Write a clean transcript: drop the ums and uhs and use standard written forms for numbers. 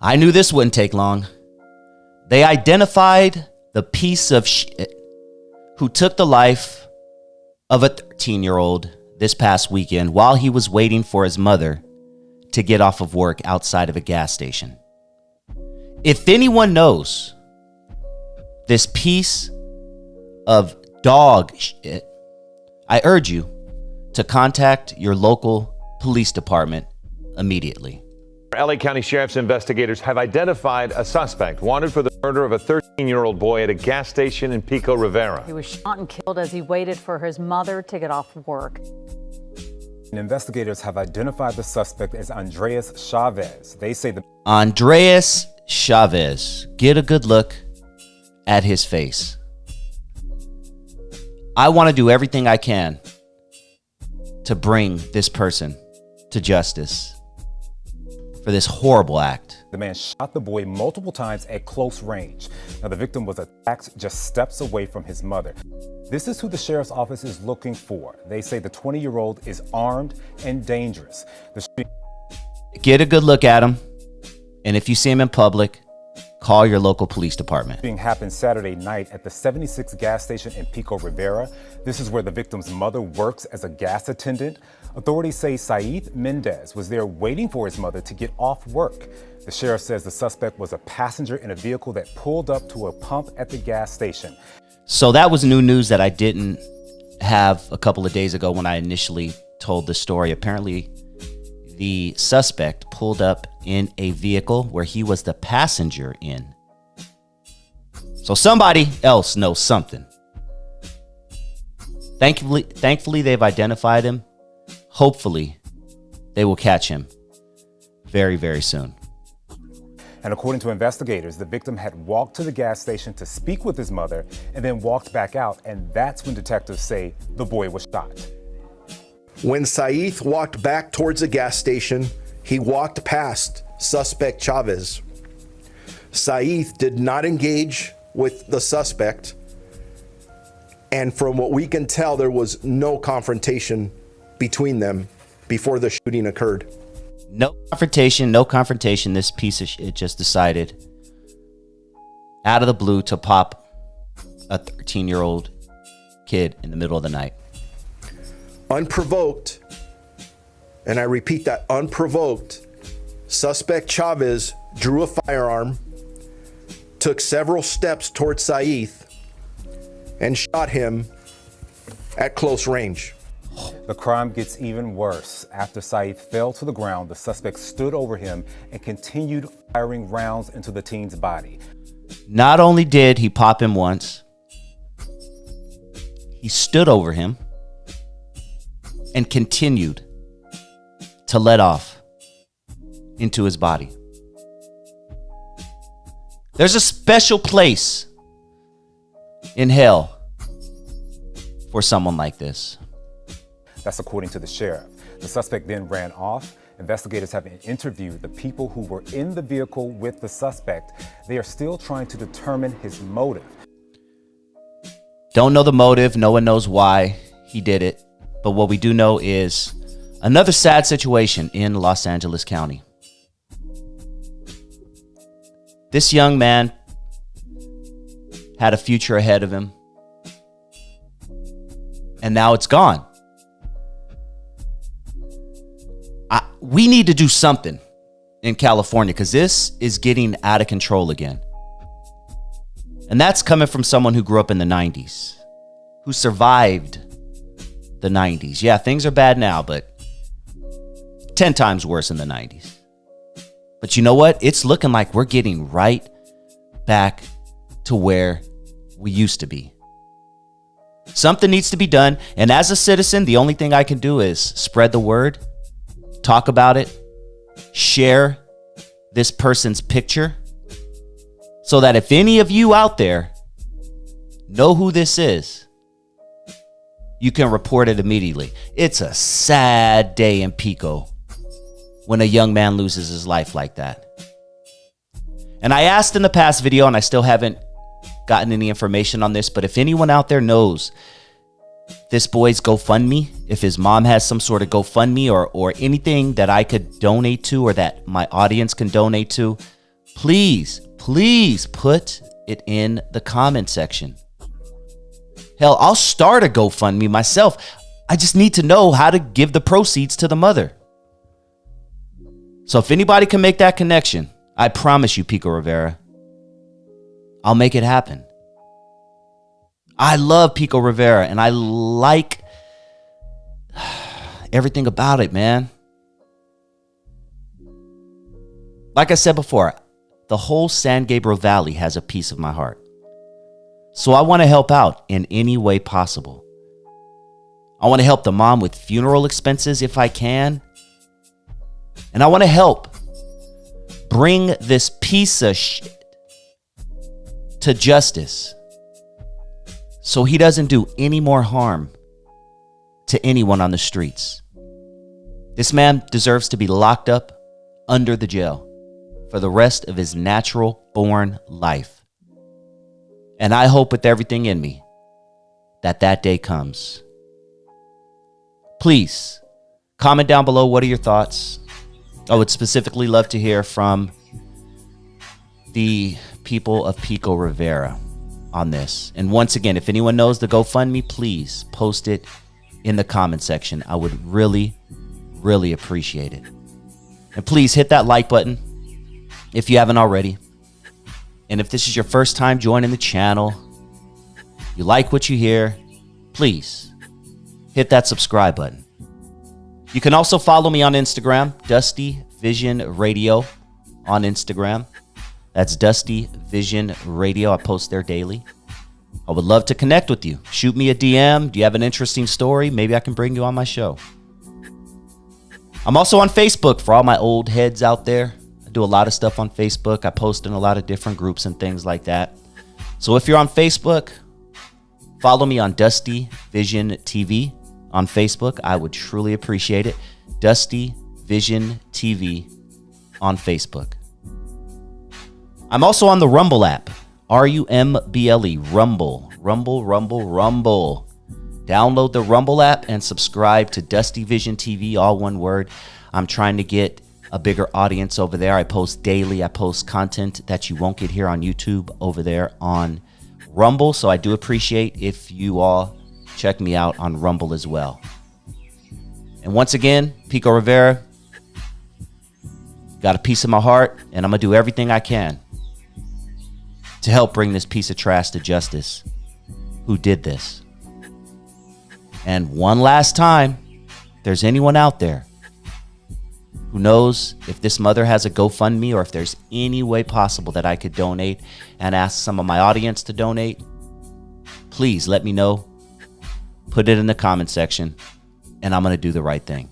I knew this wouldn't take long. They identified the piece of shit who took the life of a 13-year-old this past weekend while he was waiting for his mother to get off of work outside of a gas station. If anyone knows this piece of dog shit, I urge you to contact your local police department immediately. LA County Sheriff's investigators have identified a suspect wanted for the murder of a 13-year-old boy at a gas station in PICO Rivera. He was shot and killed as he waited for his mother to get off work. Investigators have identified the suspect as Andres Chavez. They say the Andres Chavez. Get a good look at his face. I want to do everything I can to bring this person to justice for this horrible act. The man shot the boy multiple times at close range. Now, the victim was attacked just steps away from his mother. This is who the sheriff's office is looking for. They say the 20-year-old is armed and dangerous. Get a good look at him, and if you see him in public, call your local police department. Shooting happened Saturday night at the 76 gas station in PICO Rivera. This is where the victim's mother works as a gas attendant. Authorities say Saeed Mendez was there waiting for his mother to get off work. The sheriff says the suspect was a passenger in a vehicle that pulled up to a pump at the gas station. So that was new news that I didn't have a couple of days ago when I initially told the story. Apparently, the suspect pulled up in a vehicle where he was the passenger in. So somebody else knows something. Thankfully, they've identified him. Hopefully, they will catch him very, very soon. And according to investigators, the victim had walked to the gas station to speak with his mother and then walked back out. And that's when detectives say the boy was shot. When Saeed walked back towards the gas station, he walked past suspect Chavez. Saeed did not engage with the suspect. And from what we can tell, there was no confrontation between them before the shooting occurred. No confrontation. This piece of shit just decided out of the blue to pop a 13-year-old kid in the middle of the night. Unprovoked, and I repeat that, unprovoked, suspect Chavez drew a firearm, took several steps towards Saeed, and shot him at close range. The crime gets even worse. After Saeed fell to the ground, the suspect stood over him and continued firing rounds into the teen's body. Not only did he pop him once, he stood over him and continued to let off into his body. There's a special place in hell for someone like this. That's according to the sheriff. The suspect then ran off. Investigators have interviewed the people who were in the vehicle with the suspect. They are still trying to determine his motive. Don't know the motive. No one knows why he did it. But what we do know is another sad situation in Los Angeles County. This young man had a future ahead of him, and now it's gone. We need to do something in California because this is getting out of control again. And that's coming from someone who grew up in the 90s, who survived the 90s. Yeah, things are bad now, but 10 times worse in the 90s. But you know what? It's looking like we're getting right back to where we used to be. Something needs to be done. And as a citizen, the only thing I can do is spread the word, talk about it, share this person's picture, so that if any of you out there know who this is, you can report it immediately. It's a sad day in PICO when a young man loses his life like that. And I asked in the past video, and I still haven't gotten any information on this, but if anyone out there knows this boy's GoFundMe, if his mom has some sort of GoFundMe or anything that I could donate to or that my audience can donate to, please put it in the comment section. Hell, I'll start a GoFundMe myself. I just need to know how to give the proceeds to the mother. So if anybody can make that connection, I promise you, PICO Rivera, I'll make it happen. I love PICO Rivera, and I like everything about it, man. Like I said before, the whole San Gabriel Valley has a piece of my heart. So I want to help out in any way possible. I want to help the mom with funeral expenses if I can. And I want to help bring this piece of shit to justice so he doesn't do any more harm to anyone on the streets. This man deserves to be locked up under the jail for the rest of his natural born life. And I hope with everything in me that that day comes. Please comment down below. What are your thoughts? I would specifically love to hear from the people of PICO Rivera on this. And once again, if anyone knows the GoFundMe, please post it in the comment section. I would really appreciate it. And please hit that like button if you haven't already. And if this is your first time joining the channel, you like what you hear, please hit that subscribe button. You can also follow me on Instagram, DustyVisionRadio on Instagram. That's DustyVisionRadio. I post there daily. I would love to connect with you. Shoot me a DM. Do you have an interesting story? Maybe I can bring you on my show. I'm also on Facebook for all my old heads out there. I do a lot of stuff on Facebook. I post in a lot of different groups and things like that. So if you're on Facebook, follow me on DustyVisionTV on Facebook. I would truly appreciate it. DustyVisionTV on Facebook. I'm also on the Rumble app. R-U-M-B-L-E. Rumble. Rumble. Download the Rumble app and subscribe to DustyVisionTV, all one word. I'm trying to get a bigger audience over there. I post daily. I post content that you won't get here on YouTube over there on Rumble. So I do appreciate if you all check me out on Rumble as well. And once again, PICO Rivera, got a piece of my heart, and I'm going to do everything I can to help bring this piece of trash to justice who did this. And one last time, if there's anyone out there who knows if this mother has a GoFundMe or if there's any way possible that I could donate and ask some of my audience to donate, please let me know. Put it in the comment section, and I'm going to do the right thing.